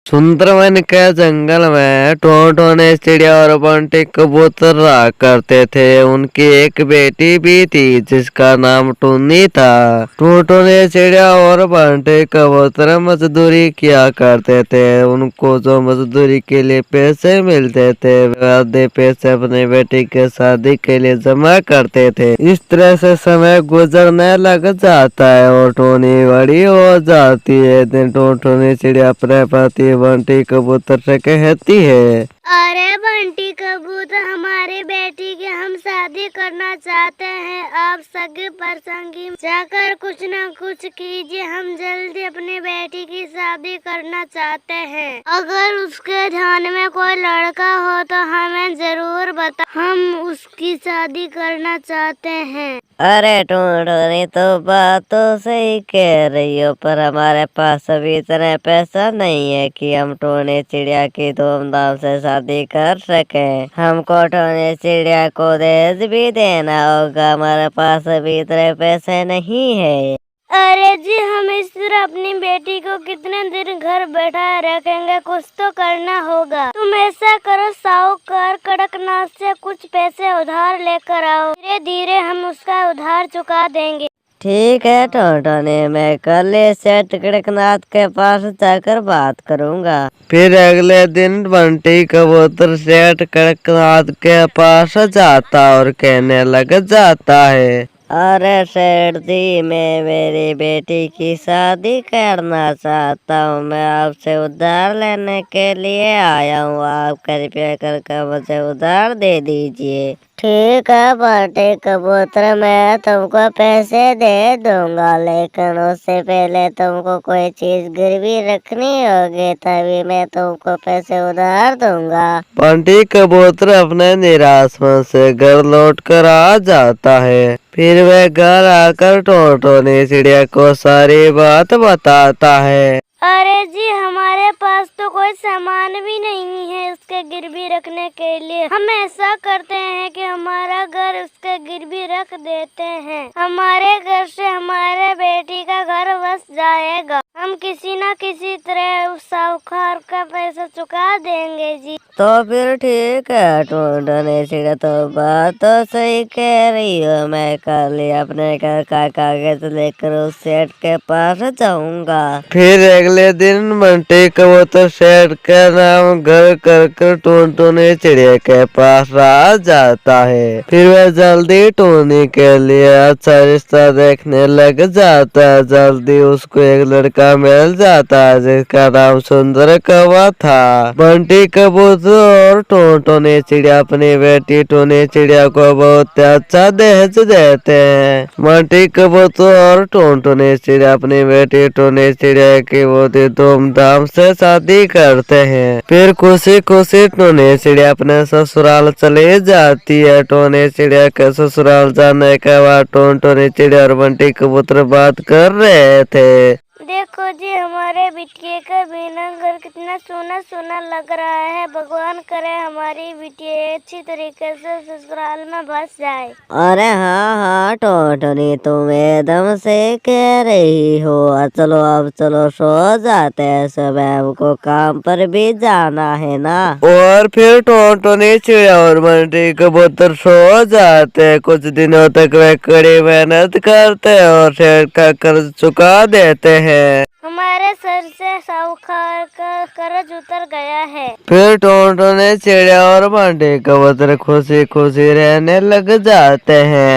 सुंदरवन के जंगल में टोनटोन चिड़िया और बंटी कबूतर रहा करते थे। उनकी एक बेटी भी थी जिसका नाम टुन्नी था। टोनटोन चिड़िया और बंटी कबूतर मजदूरी किया करते थे। उनको जो मजदूरी के लिए पैसे मिलते थे वे आधे पैसे अपनी बेटी के शादी के लिए जमा करते थे। इस तरह से समय गुजरने लग जाता है और टोनी बड़ी हो जाती है। दिन टोनी चिड़िया अपने पति बंटी कबूतर से कहती है, अरे बंटी कबूतर, हमारी बेटी की हम शादी करना चाहते हैं। आप सगे प्रसंगी जाकर कुछ न कुछ कीजिए। हम जल्दी अपनी बेटी की शादी करना चाहते हैं। अगर उसके ध्यान में कोई लड़का हो तो हमें जरूर बता, हम उसकी शादी करना चाहते हैं। अरे टोनी, तो बात तो सही कह रही हो, पर हमारे पास अभी इतना पैसा नहीं है कि हम टोनी चिड़िया की धूमधाम से शादी कर सके। हमको टोनी चिड़िया को दहेज भी देना होगा, हमारे पास अभी इतने पैसे नहीं है। अरे जी, हम इस तरह अपनी बेटी को कितने दिन घर बैठा रखेंगे, कुछ तो करना होगा। तुम ऐसा करो, साहूकार कड़कनाथ से कुछ पैसे उधार लेकर आओ। धीरे धीरे हम उसका उधार चुका देंगे। ठीक है टोनी, मैं कल सेठ कड़कनाथ के पास जाकर बात करूंगा। फिर अगले दिन बंटी कबूतर सेठ कड़कनाथ के पास जाता और कहने लग जाता है, अरे सेठ जी, मैं मेरी बेटी की शादी करना चाहता हूँ। मैं आपसे उधार लेने के लिए आया हूँ। आप कृपया करके मुझे उधार दे दीजिए। ठीक है बंटी कबूतर, मैं तुमको पैसे दे दूंगा, लेकिन उससे पहले तुमको कोई चीज गिरवी रखनी होगी, तभी मैं तुमको पैसे उधार दूंगा। बंटी कबूतर अपने निराश मन से घर लौट कर आ जाता है। फिर वह घर आकर टोनी चिड़िया को सारी बात बताता है। अरे जी, हमारे पास तो कोई सामान भी नहीं है उसके गिरवी रखने के लिए। हम ऐसा करते हैं कि हमारा घर उसके गिरवी रख देते हैं। हमारे घर से हमारे बेटी का घर बस जाएगा। हम किसी न किसी तरह उस साहूकार का पैसा चुका देंगे जी। तो फिर ठीक है टोनी चिड़िया, तो बात तो सही कह रही हो। मैं कल ही अपने घर का कागज लेकर उस सेठ के पास जाऊंगा। फिर अगले दिन बंटी कबूतर सेठ का नाम घर कर टोनी चिड़िया के पास आ जाता है। फिर वह जल्दी टोनी के लिए अच्छा रिश्ता देखने लग जाता है। जल्दी उसको एक लड़का मिल जाता है जिसका नाम सुंदर कौवा था। बंटी कबूतर और टोनी चिड़िया अपनी बेटी टोनी चिड़िया को बहुत अच्छा दहेज देते हैं। बंटी कबूतर और टोनी चिड़िया अपनी बेटी टोनी चिड़िया की बहुत ही धूमधाम से शादी करते हैं। फिर खुशी खुशी टोनी चिड़िया अपने ससुराल चले जाती है। टोनी चिड़िया के ससुराल जाने के बाद टोनी चिड़िया और बंटी कबूतर बात कर रहे थे। देखो जी, हमारे बिटिया का बिना घर कितना सोना सोना लग रहा है। भगवान करे हमारी बिटिया अच्छी तरीके से ससुराल में बस जाए। अरे हाँ हाँ टोनी, तुम एकदम से कह रही हो। चलो अब चलो, सो जाते हैं, सब हमको काम पर भी जाना है ना। और फिर टोनी चिड़िया और बंटी कबूतर सो जाते हैं। कुछ दिनों तक वे कड़ी मेहनत करते हैं और शेर का कर्ज चुका देते हैं। हमारे सर से साहूकार का कर्ज उतर गया है। फिर टोनी चिड़िया और बंटी कबूतर खुशी खुशी रहने लग जाते हैं।